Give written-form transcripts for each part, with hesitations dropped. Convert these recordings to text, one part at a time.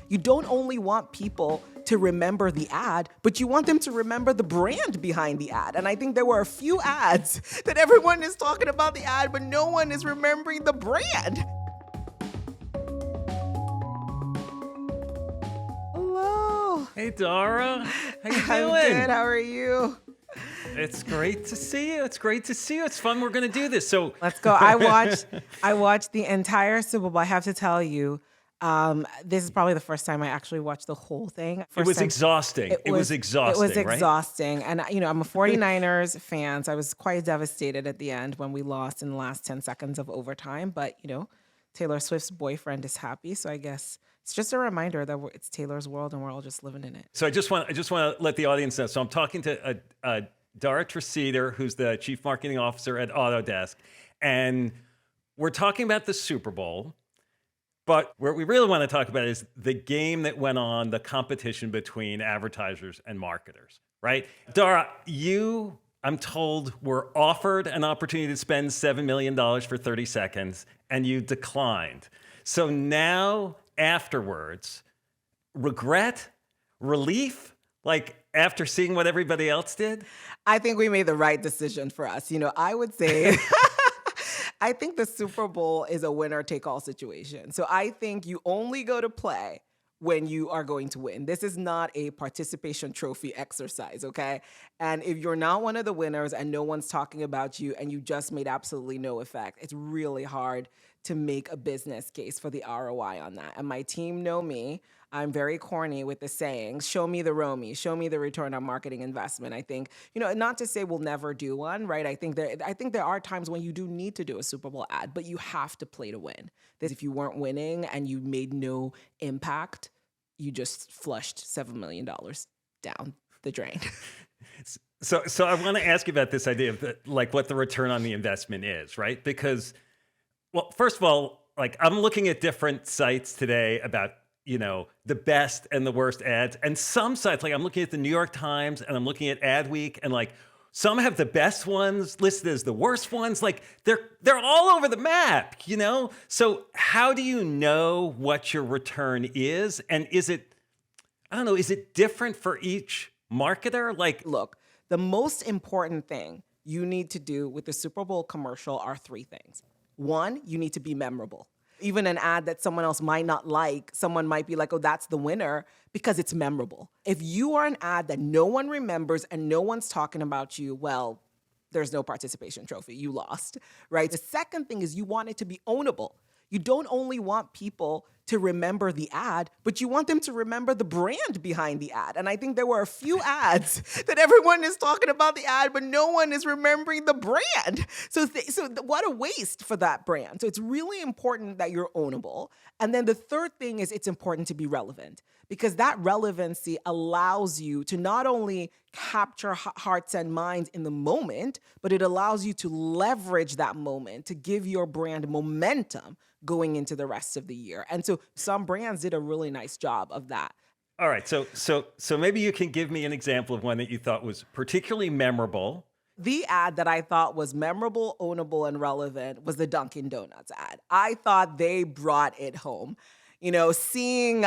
You don't only want people to remember the ad, but you want them to remember the brand behind the ad. And I think there were a few ads that everyone is talking about the ad, but no one is remembering the brand. Hello. Hey, Dara. How you I'm doing? good. How are you? It's great to see you. It's fun. We're going to do this. So Let's go. I watched the entire Super Bowl. I have to tell you, this is probably the first time I actually watched the whole thing. it was exhausting. It was exhausting. It was right? exhausting. And, I'm a 49ers fan, so I was quite devastated at the end when we lost in the last 10 seconds of overtime. But, Taylor Swift's boyfriend is happy. So I guess it's just a reminder that it's Taylor's world and we're all just living in it. So I just want to let the audience know. So I'm talking to Dara Treseder, who's the chief marketing officer at Autodesk, and we're talking about the Super Bowl. But what we really want to talk about is the game that went on, the competition between advertisers and marketers, right? Dara, you, I'm told, were offered an opportunity to spend $7 million for 30 seconds, and you declined. So now, afterwards, regret, relief, like after seeing what everybody else did? I think we made the right decision for us. I would say... I think the Super Bowl is a winner-take-all situation. So I think you only go to play when you are going to win. This is not a participation trophy exercise, okay? And if you're not one of the winners and no one's talking about you and you just made absolutely no effect, it's really hard to make a business case for the ROI on that. And my team know me. I'm very corny with the sayings, show me the ROMI, show me the return on marketing investment. I think, not to say we'll never do one, right? I think there are times when you do need to do a Super Bowl ad, but you have to play to win. That if you weren't winning and you made no impact, you just flushed $7 million down the drain. So I want to ask you about this idea of what the return on the investment is, right? Because, well, first of all, I'm looking at different sites today about the best and the worst ads. And some sites, I'm looking at the New York Times and I'm looking at Adweek, and some have the best ones listed as the worst ones. They're all over the map, So how do you know what your return is? And is it different for each marketer? Look, the most important thing you need to do with the Super Bowl commercial are three things. One, you need to be memorable. Even an ad that someone else might not like, someone might be like, oh, that's the winner, because it's memorable. If you are an ad that no one remembers and no one's talking about you, well, there's no participation trophy. You lost, right? The second thing is you want it to be ownable. You don't only want people to remember the ad, but you want them to remember the brand behind the ad. And I think there were a few ads that everyone is talking about the ad, but no one is remembering the brand. So what a waste for that brand. So it's really important that you're ownable. And then the third thing is it's important to be relevant, because that relevancy allows you to not only capture hearts and minds in the moment, but it allows you to leverage that moment to give your brand momentum going into the rest of the year. And so some brands did a really nice job of that. All right. So maybe you can give me an example of one that you thought was particularly memorable. The ad that I thought was memorable, ownable, and relevant was the Dunkin Donuts ad. I thought they brought it home. Seeing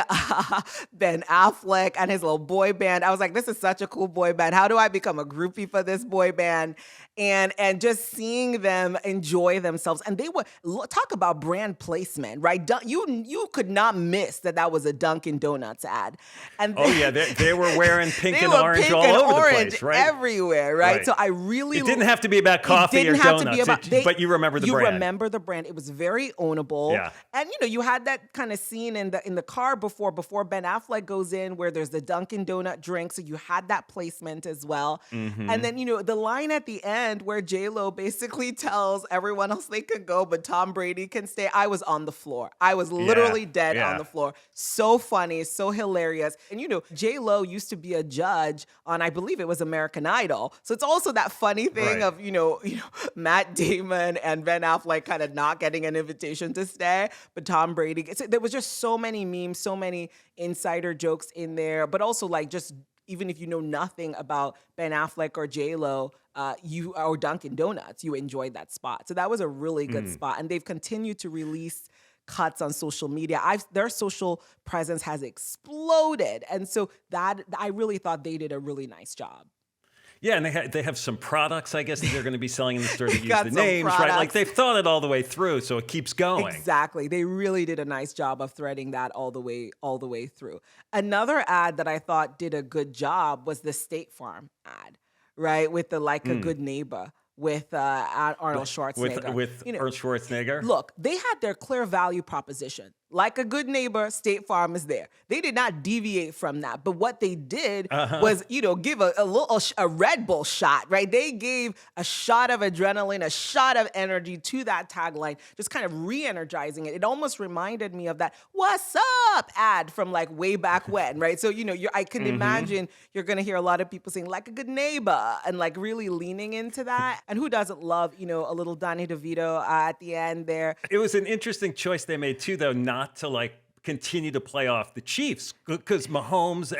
Ben Affleck and his little boy band, I was like, this is such a cool boy band. How do I become a groupie for this boy band? And just seeing them enjoy themselves. And they would talk about brand placement, right? You could not miss that was a Dunkin Donuts ad. And they were wearing pink and orange all over the place, right? Everywhere, right? So I really... It didn't have to be about coffee or donuts, but you remember the brand. You remember the brand. It was very ownable. Yeah. And, you had that kind of scene in the car before Ben Affleck goes in where there's the Dunkin Donut drink. So you had that placement as well. Mm-hmm. And then, the line at the end where J.Lo basically tells everyone else they could go, but Tom Brady can stay. I was on the floor. I was literally dead on the floor. So funny, so hilarious. And, J.Lo used to be a judge on, I believe it was American Idol. So it's also that funny thing of, Matt Damon and Ben Affleck kind of not getting an invitation to stay, but Tom Brady. There was just so many memes, so many insider jokes in there, but also just even if you know nothing about Ben Affleck or J.Lo, or Dunkin Donuts, you enjoyed that spot. So that was a really good spot. And they've continued to release cuts on social media. Their social presence has exploded. And so that I really thought they did a really nice job. Yeah, and they have some products, I guess, that they're going to be selling in the store that use got the some names, right? Like products. they've thought it all the way through, so it keeps going. Exactly. They really did a nice job of threading that all the way through. Another ad that I thought did a good job was the State Farm ad, right? With the Like a Good Neighbor with Arnold Schwarzenegger. With Arnold Schwarzenegger? Look, they had their clear value proposition. Like a good neighbor, State Farm is there. They did not deviate from that. But what they did was, give a Red Bull shot, right? They gave a shot of adrenaline, a shot of energy to that tagline, just kind of re-energizing it. It almost reminded me of that "What's up" ad from like way back when, right? So, I can imagine you're going to hear a lot of people saying like a good neighbor and like really leaning into that. And who doesn't love, a little Danny DeVito at the end there? It was an interesting choice they made too, though, not to like continue to play off the Chiefs, because Mahomes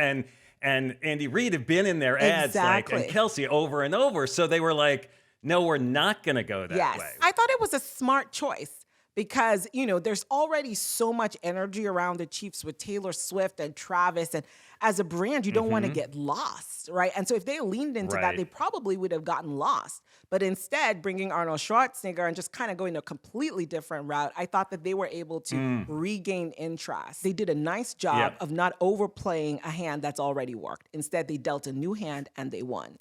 and Andy Reid have been in their ads and Kelsey over and over. So they were like, no, we're not going to go that way. I thought it was a smart choice because, there's already so much energy around the Chiefs with Taylor Swift and Travis. And as a brand, you don't want to get lost, right? And so if they leaned into that, they probably would have gotten lost. But instead, bringing Arnold Schwarzenegger and just kind of going a completely different route, I thought that they were able to regain interest. They did a nice job of not overplaying a hand that's already worked. Instead, they dealt a new hand and they won.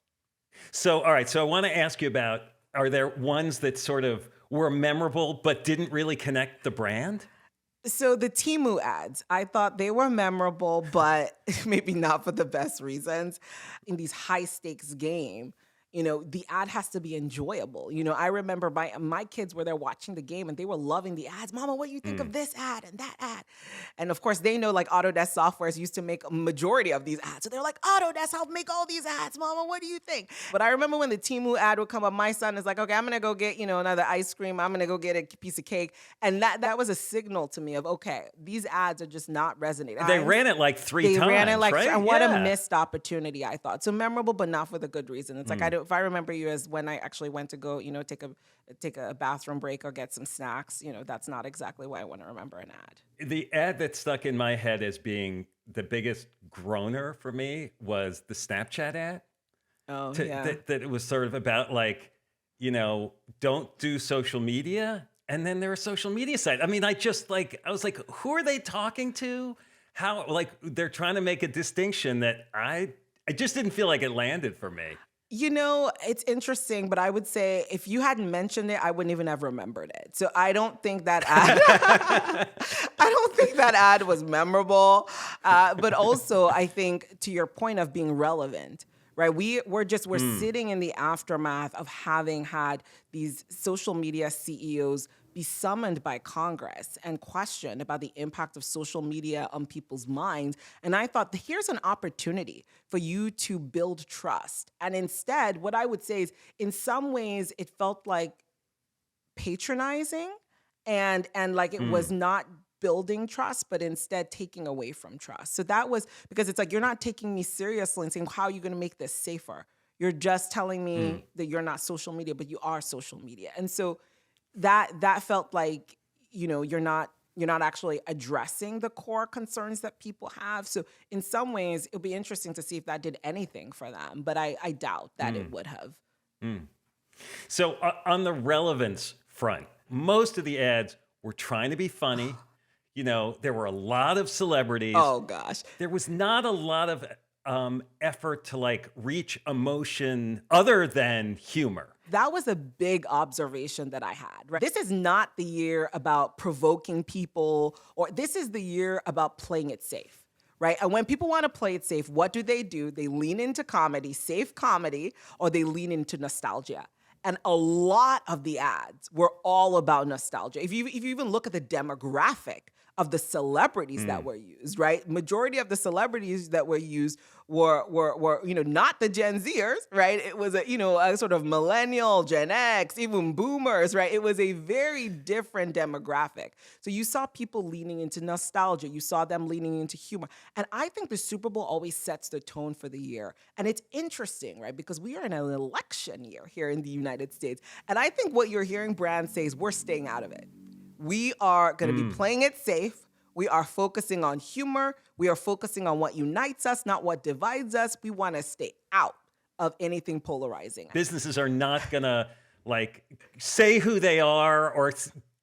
So, all right. So I want to ask you about, are there ones that sort of were memorable but didn't really connect the brand? So the Temu ads, I thought they were memorable, but maybe not for the best reasons. In these high stakes game, the ad has to be enjoyable. I remember my kids were there watching the game and they were loving the ads. Mama, what do you think of this ad and that ad? And of course, they know like Autodesk softwares used to make a majority of these ads. So they're like, Autodesk helped make all these ads. Mama, what do you think? But I remember when the Temu ad would come up, my son is like, okay, I'm going to go get, another ice cream. I'm going to go get a piece of cake. And that was a signal to me of, okay, these ads are just not resonating. They ran it like three times, They ran it like, right? And what a missed opportunity, I thought. So memorable, but not for the good reason. It's like, if I remember you as when I actually went to go, take a bathroom break or get some snacks, that's not exactly what I want to remember an ad. The ad that stuck in my head as being the biggest groaner for me was the Snapchat ad. Oh, yeah. That it was sort of about like, don't do social media. And then they're a social media site. I mean, I was like, who are they talking to? How, like, they're trying to make a distinction that I just didn't feel like it landed for me. It's interesting, but I would say if you hadn't mentioned it, I wouldn't even have remembered it. So I don't think that ad was memorable. But also, I think to your point of being relevant, right? We're sitting in the aftermath of having had these social media CEOs be summoned by Congress and questioned about the impact of social media on people's minds. And I thought, here's an opportunity for you to build trust. And instead, what I would say is, in some ways, it felt like patronizing and like it was not building trust, but instead taking away from trust. So that was because it's like, you're not taking me seriously and saying, how are you going to make this safer? You're just telling me that you're not social media, but you are social media. And so that felt like, you're not actually addressing the core concerns that people have. So in some ways, it'll be interesting to see if that did anything for them, but I doubt that it would have. So on the relevance front, most of the ads were trying to be funny. There were a lot of celebrities. Oh gosh. There was not a lot of effort to like reach emotion other than humor. That was a big observation that I had, right? This is not the year about provoking people, or this is the year about playing it safe, right? And when people want to play it safe, what do? They lean into comedy, safe comedy, or they lean into nostalgia. And a lot of the ads were all about nostalgia. If you even look at the demographic of the celebrities that were used, right? Majority of the celebrities that were used were not the Gen Zers, right? It was a sort of millennial, Gen X, even boomers, right? It was a very different demographic. So you saw people leaning into nostalgia. You saw them leaning into humor. And I think the Super Bowl always sets the tone for the year. And it's interesting, right? Because we are in an election year here in the United States. And I think what you're hearing brands say is, we're staying out of it. We are going to be playing it safe. We are focusing on humor. We are focusing on what unites us, not what divides us. We want to stay out of anything polarizing. Businesses are not going to like say who they are or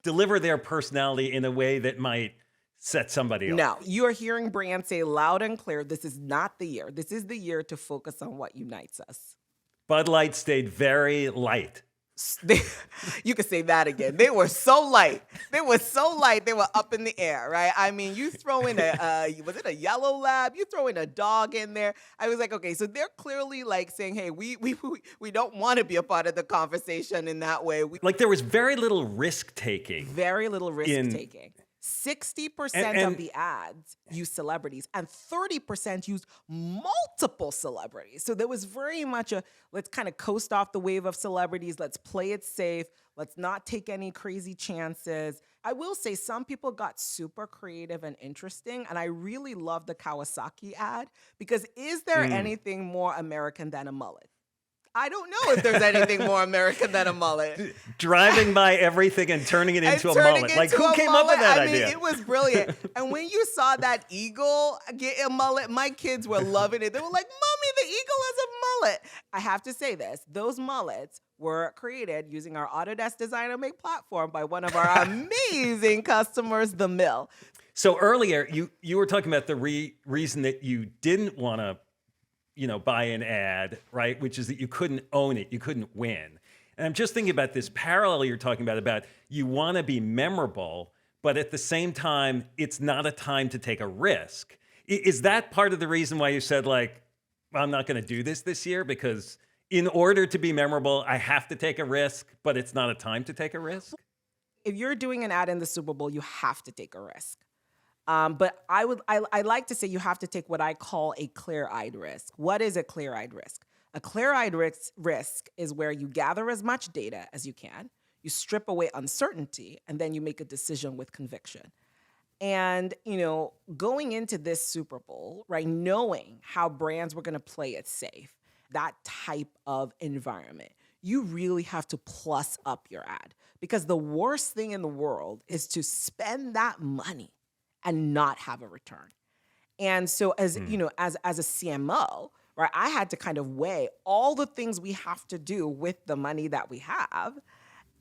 deliver their personality in a way that might set somebody off. No, you are hearing brands say loud and clear, this is not the year. This is the year to focus on what unites us. Bud Light stayed very light. You could say that again. They were so light. They were so light. They were up in the air, right? I mean, you throw in was it a yellow lab? You throw in a dog in there. I was like, okay, so they're clearly like saying, hey, we don't want to be a part of the conversation in that way. Like there was very little risk taking. Very little risk taking. 60% of the ads use celebrities and 30% use multiple celebrities. So there was very much a, let's kind of coast off the wave of celebrities. Let's play it safe. Let's not take any crazy chances. I will say some people got super creative and interesting, and I really love the Kawasaki ad because is there anything more American than a mullet? I don't know if there's anything more American than a mullet. Driving by everything and turning it into a mullet. Like, who came up with that idea? It was brilliant. And when you saw that eagle get a mullet, my kids were loving it. They were like, Mommy, the eagle has a mullet. I have to say this. Those mullets were created using our Autodesk Design and Make platform by one of our amazing customers, The Mill. So earlier, you were talking about the reason that you didn't want to buy an ad, right? Which is that you couldn't own it, you couldn't win. And I'm just thinking about this parallel you're talking about you want to be memorable, but at the same time, it's not a time to take a risk. Is that part of the reason why you said, like, I'm not going to do this year? Because in order to be memorable, I have to take a risk, but it's not a time to take a risk? If you're doing an ad in the Super Bowl, you have to take a risk. But I like to say you have to take what I call a clear-eyed risk. What is a clear-eyed risk? A clear-eyed risk is where you gather as much data as you can, you strip away uncertainty, and then you make a decision with conviction. And, going into this Super Bowl, right, knowing how brands were going to play it safe, that type of environment, you really have to plus up your ad. Because the worst thing in the world is to spend that money and not have a return. And so as a CMO, right, I had to kind of weigh all the things we have to do with the money that we have.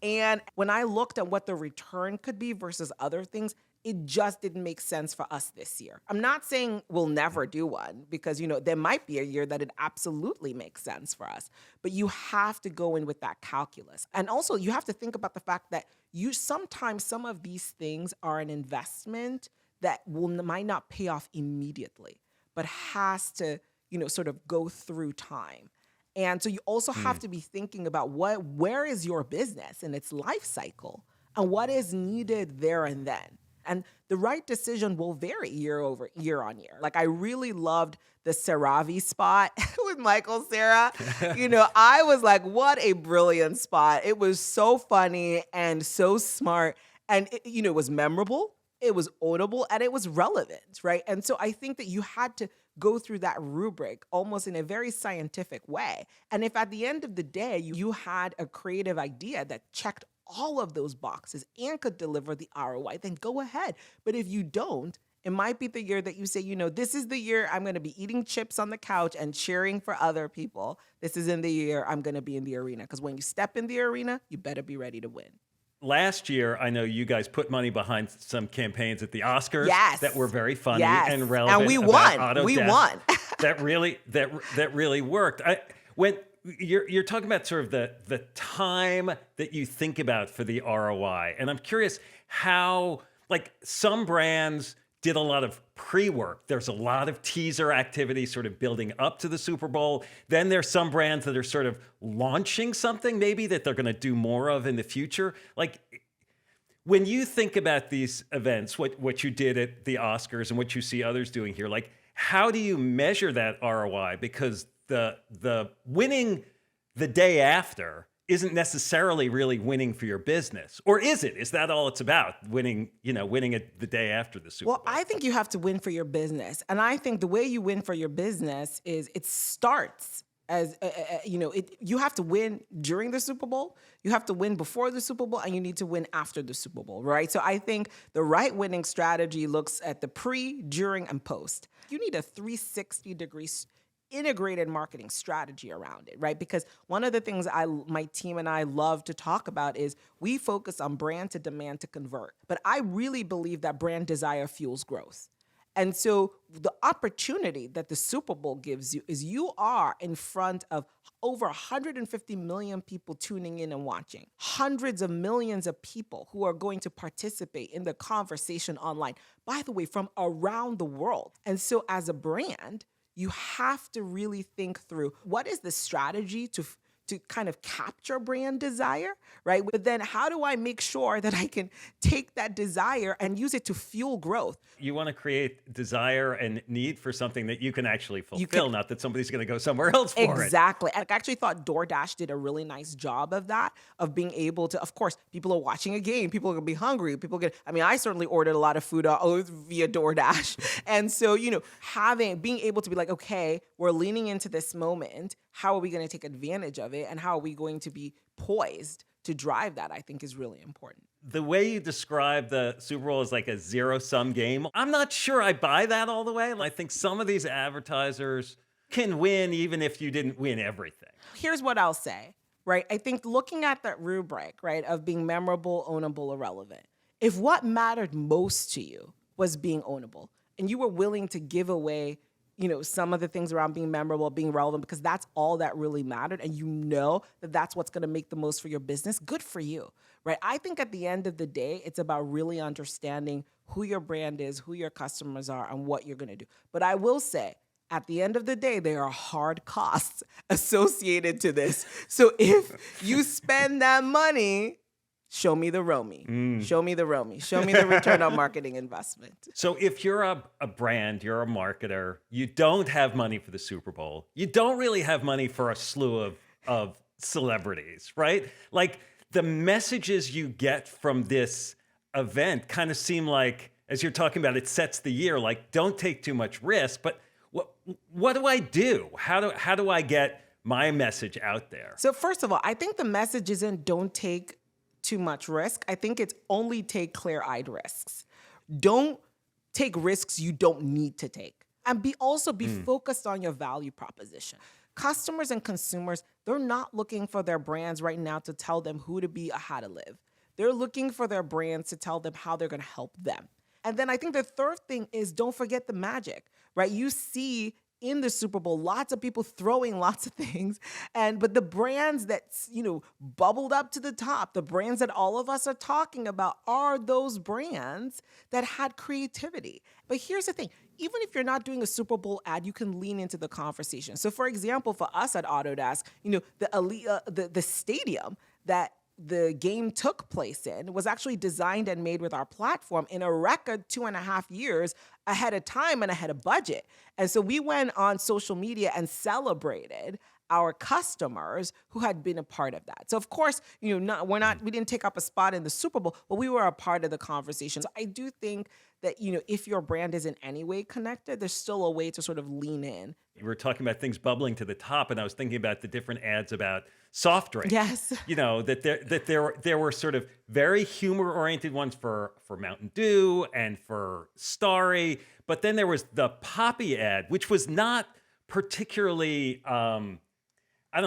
And when I looked at what the return could be versus other things, it just didn't make sense for us this year. I'm not saying we'll never do one because, there might be a year that it absolutely makes sense for us. But you have to go in with that calculus. And also you have to think about the fact that sometimes some of these things are an investment that might not pay off immediately, but has to, sort of go through time. And so you also have to be thinking about where is your business in its life cycle and what is needed there and then. And the right decision will vary year on year. Like I really loved the CeraVe spot with Michael Cera. I was like, what a brilliant spot. It was so funny and so smart. And it was memorable. It was ownable and it was relevant, right? And so I think that you had to go through that rubric almost in a very scientific way. And if at the end of the day, you had a creative idea that checked all of those boxes and could deliver the ROI, then go ahead. But if you don't, it might be the year that you say, this is the year I'm going to be eating chips on the couch and cheering for other people. This is in the year I'm going to be in the arena. Because when you step in the arena, you better be ready to win. Last year, I know you guys put money behind some campaigns at the Oscars that were very funny and relevant. And we won. Autodesk. We won. that really worked. When you're talking about sort of the time that you think about for the ROI, and I'm curious how, like, some brands did a lot of pre-work. There's a lot of teaser activity sort of building up to the Super Bowl. Then there's some brands that are sort of launching something maybe that they're going to do more of in the future. Like, when you think about these events, what you did at the Oscars and what you see others doing here, like, how do you measure that ROI? Because the winning the day after isn't necessarily really winning for your business. Or is it? Is that all it's about? Winning it the day after the Super Bowl? Well, I think you have to win for your business. And I think the way you win for your business is it starts You have to win during the Super Bowl, you have to win before the Super Bowl, and you need to win after the Super Bowl, right? So I think the right winning strategy looks at the pre, during, and post. You need a 360 degrees integrated marketing strategy around it, right? Because one of the things my team and I love to talk about is we focus on brand to demand to convert. But I really believe that brand desire fuels growth. And so the opportunity that the Super Bowl gives you is you are in front of over 150 million people tuning in and watching, hundreds of millions of people who are going to participate in the conversation online, by the way, from around the world. And so as a brand, you have to really think through what is the strategy to kind of capture brand desire, right? But then how do I make sure that I can take that desire and use it to fuel growth? You want to create desire and need for something that you can actually fulfill, not that somebody's going to go somewhere else for it. Exactly. And I actually thought Doordash did a really nice job of that, of being able to, of course, people are watching a game, people are going to be hungry, I certainly ordered a lot of food via Doordash. And so, being able to be like, okay, we're leaning into this moment, how are we going to take advantage of it? And how are we going to be poised to drive that, I think, is really important. The way you describe the Super Bowl as like a zero-sum game, I'm not sure I buy that all the way. I think some of these advertisers can win even if you didn't win everything. Here's what I'll say, right? I think looking at that rubric, right, of being memorable, ownable, or relevant, if what mattered most to you was being ownable, and you were willing to give away some of the things around being memorable, being relevant, because that's all that really mattered, and that that's what's going to make the most for your business, good for you, right? I think at the end of the day, it's about really understanding who your brand is, who your customers are, and what you're going to do. But I will say, at the end of the day, there are hard costs associated to this. So if you spend that money, show me the ROMI. Show me the ROMI. Show me the return on marketing investment. So if you're a brand, you're a marketer, you don't have money for the Super Bowl, you don't really have money for a slew of celebrities, right? Like the messages you get from this event kind of seem like, as you're talking about, it sets the year, like don't take too much risk, but what do I do? How do I get my message out there? So first of all, I think the message isn't don't take too much risk. I think it's only take clear-eyed risks. Don't take risks you don't need to take. And be focused on your value proposition. Customers and consumers, they're not looking for their brands right now to tell them who to be or how to live. They're looking for their brands to tell them how they're going to help them. And then I think the third thing is don't forget the magic, right? You see in the Super Bowl, lots of people throwing lots of things. But the brands that, bubbled up to the top, the brands that all of us are talking about are those brands that had creativity. But here's the thing, even if you're not doing a Super Bowl ad, you can lean into the conversation. So for example, for us at Autodesk, the stadium that the game took place in was actually designed and made with our platform in a record 2.5 years ahead of time and ahead of budget. And so we went on social media and celebrated our customers who had been a part of that. So of course, we didn't take up a spot in the Super Bowl, but we were a part of the conversation. So I do think that, if your brand is in any way connected, there's still a way to sort of lean in. You were talking about things bubbling to the top, and I was thinking about the different ads about soft drinks. Yes. That there were sort of very humor-oriented ones for Mountain Dew and for Starry, but then there was the Poppy ad, which was not particularly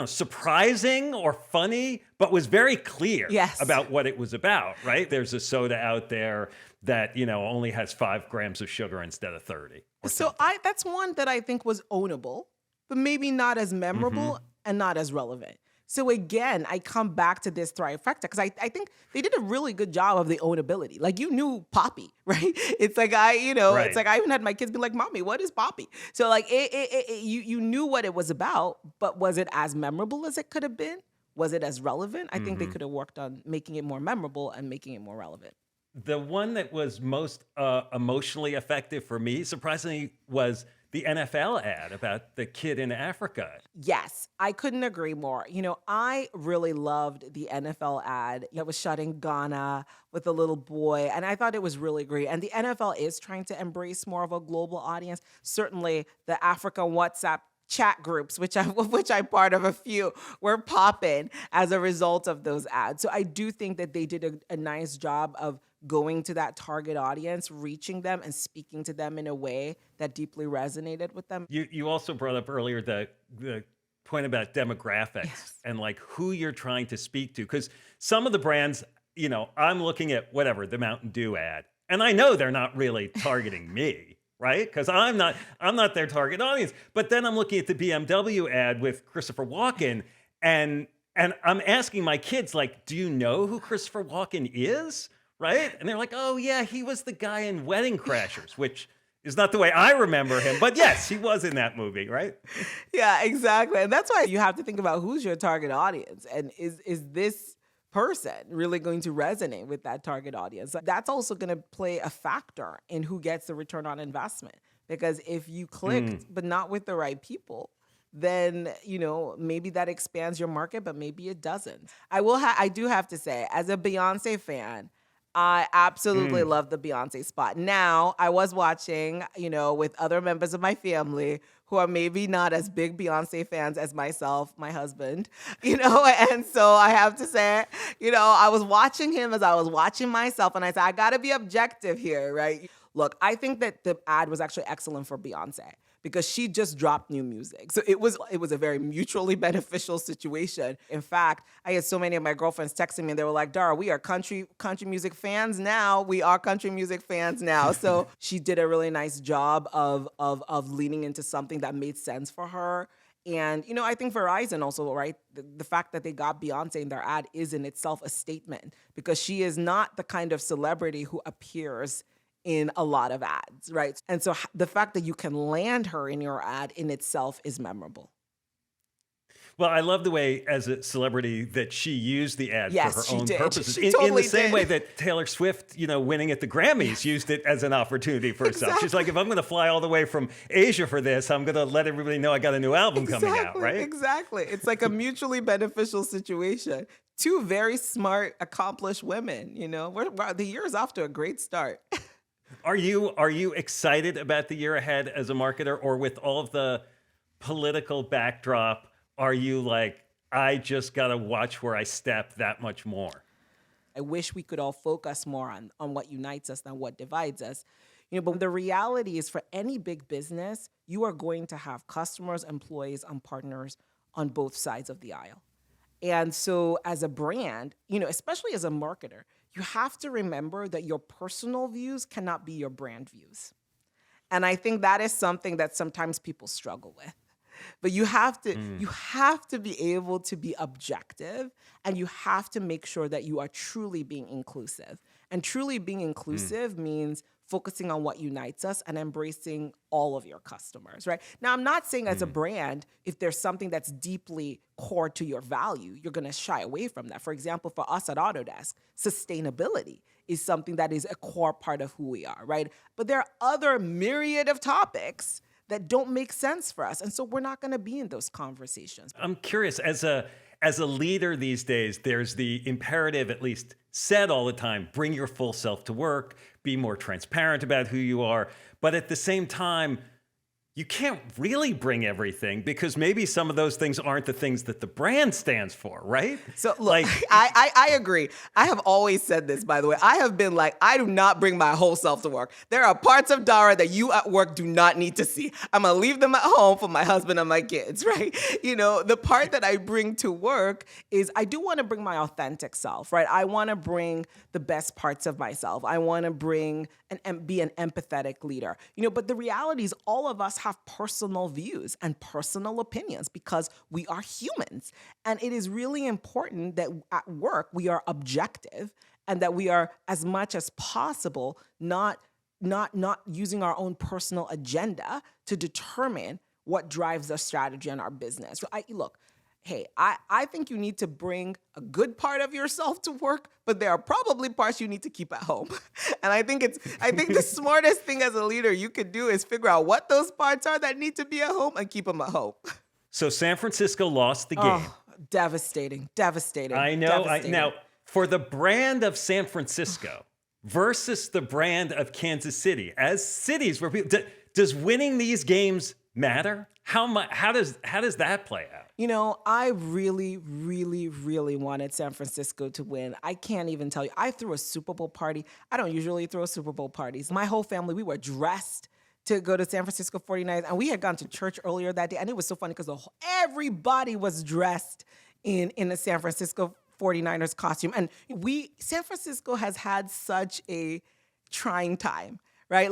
surprising or funny, but was very clear about what it was about, right? There's a soda out there that, only has 5 grams of sugar instead of 30. So that's one that I think was ownable, but maybe not as memorable and not as relevant. So again, I come back to this trifecta because I think they did a really good job of the ownability. Like you knew Poppy, right? It's like It's like I even had my kids be like, "Mommy, what is Poppy?" So like you knew what it was about, but was it as memorable as it could have been? Was it as relevant? I think they could have worked on making it more memorable and making it more relevant. The one that was most emotionally effective for me, surprisingly, was the NFL ad about the kid in Africa. Yes, I couldn't agree more. I really loved the NFL ad. It was shot in Ghana with a little boy, and I thought it was really great. And the NFL is trying to embrace more of a global audience. Certainly, the Africa WhatsApp chat groups, which I'm part of a few, were popping as a result of those ads. So I do think that they did a nice job of going to that target audience, reaching them and speaking to them in a way that deeply resonated with them. You also brought up earlier the point about demographics and like who you're trying to speak to. Because some of the brands, I'm looking at whatever, the Mountain Dew ad, and I know they're not really targeting me. Right? Because I'm not their target audience. But then I'm looking at the BMW ad with Christopher Walken, and I'm asking my kids, like, do you know who Christopher Walken is? Right? And they're like, oh yeah, he was the guy in Wedding Crashers, which is not the way I remember him. But yes, he was in that movie, right? Yeah, exactly. And that's why you have to think about who's your target audience, and is this person really going to resonate with that target audience? That's also going to play a factor in who gets the return on investment. Because if you clicked, but not with the right people, then, maybe that expands your market, but maybe it doesn't. I do have to say, as a Beyonce fan, I absolutely love the Beyonce spot. Now, I was watching, with other members of my family who are maybe not as big Beyonce fans as myself, my husband, and so I have to say, I was watching him as I was watching myself, and I said, I got to be objective here, right? Look, I think that the ad was actually excellent for Beyonce, because she just dropped new music. So it was a very mutually beneficial situation. In fact, I had so many of my girlfriends texting me, and they were like, Dara, we are country music fans now. We are country music fans now. So she did a really nice job of leaning into something that made sense for her. And, I think Verizon also, right, the fact that they got Beyonce in their ad is in itself a statement, because she is not the kind of celebrity who appears in a lot of ads, right? And so the fact that you can land her in your ad in itself is memorable. Well, I love the way, as a celebrity, that she used the ad for her own purposes. She totally in the same did. way that Taylor Swift, winning at the Grammys, used it as an opportunity for herself. She's like, if I'm going to fly all the way from Asia for this, I'm going to let everybody know I got a new album coming out, right? Exactly. It's like a mutually beneficial situation. Two very smart, accomplished women, the year is off to a great start. Are you excited about the year ahead as a marketer, or with all of the political backdrop, are you like, I just got to watch where I step that much more? I wish we could all focus more on what unites us than what divides us. But the reality is, for any big business, you are going to have customers, employees, and partners on both sides of the aisle. And so as a brand, especially as a marketer, you have to remember that your personal views cannot be your brand views. And I think that is something that sometimes people struggle with. But you have to be able to be objective, and you have to make sure that you are truly being inclusive. And truly being inclusive means focusing on what unites us and embracing all of your customers, right? Now, I'm not saying as a brand, if there's something that's deeply core to your value, you're gonna shy away from that. For example, for us at Autodesk, sustainability is something that is a core part of who we are, right? But there are other myriad of topics that don't make sense for us. And so we're not gonna be in those conversations. I'm curious, as a leader these days, there's the imperative, at least said all the time, bring your full self to work, be more transparent about who you are. But at the same time, you can't really bring everything, because maybe some of those things aren't the things that the brand stands for, right? So look, I agree. I have always said this, by the way. I have been like, I do not bring my whole self to work. There are parts of Dara that you at work do not need to see. I'm going to leave them at home for my husband and my kids, right? The part that I bring to work is I do want to bring my authentic self, right? I want to bring the best parts of myself. I want to bring and be an empathetic leader. But the reality is, all of us have personal views and personal opinions, because we are humans. And it is really important that at work we are objective, and that we are, as much as possible, not using our own personal agenda to determine what drives our strategy and our business. So I think you need to bring a good part of yourself to work, but there are probably parts you need to keep at home. And I think the smartest thing as a leader you could do is figure out what those parts are that need to be at home and keep them at home. So San Francisco lost the game. Oh, devastating. I know. Now, for the brand of San Francisco versus the brand of Kansas City, as cities where people, does winning these games matter? How does that play out? You know, I really, really, really wanted San Francisco to win. I can't even tell you. I threw a Super Bowl party. I don't usually throw Super Bowl parties. My whole family, we were dressed to go to San Francisco 49ers, and we had gone to church earlier that day, and it was so funny because everybody was dressed in a San Francisco 49ers costume. And San Francisco has had such a trying time, right?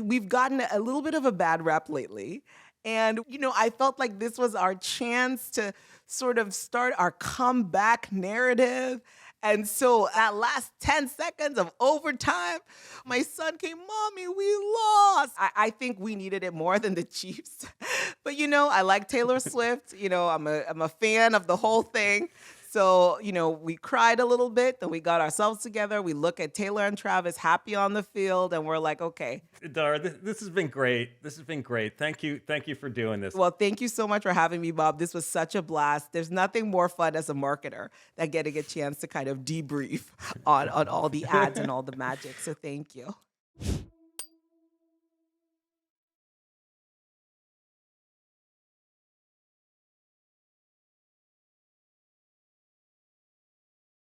We've gotten a little bit of a bad rap lately. And, you know, I felt like this was our chance to sort of start our comeback narrative. And so that last 10 seconds of overtime, my son came, Mommy, we lost. I think we needed it more than the Chiefs. But, you know, I like Taylor Swift. You know, I'm a fan of the whole thing. So, you know, we cried a little bit, then we got ourselves together. We look at Taylor and Travis happy on the field, and we're like, okay. Dara, this has been great. This has been great. Thank you for doing this. Well, thank you so much for having me, Bob. This was such a blast. There's nothing more fun as a marketer than getting a chance to kind of debrief on all the ads and all the magic. So thank you.